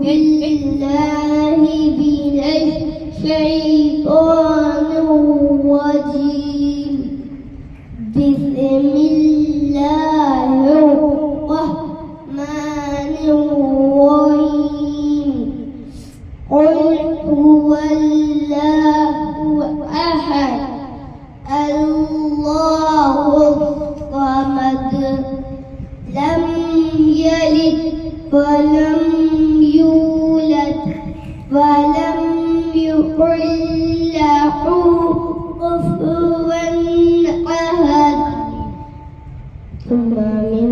بالله من الشيطان الرجيم بسم الله الرحمن الرحيم قل هو الله أحد الله الصمد لم يلد ولم يولد ولم يكن له كفوا أحد ثم من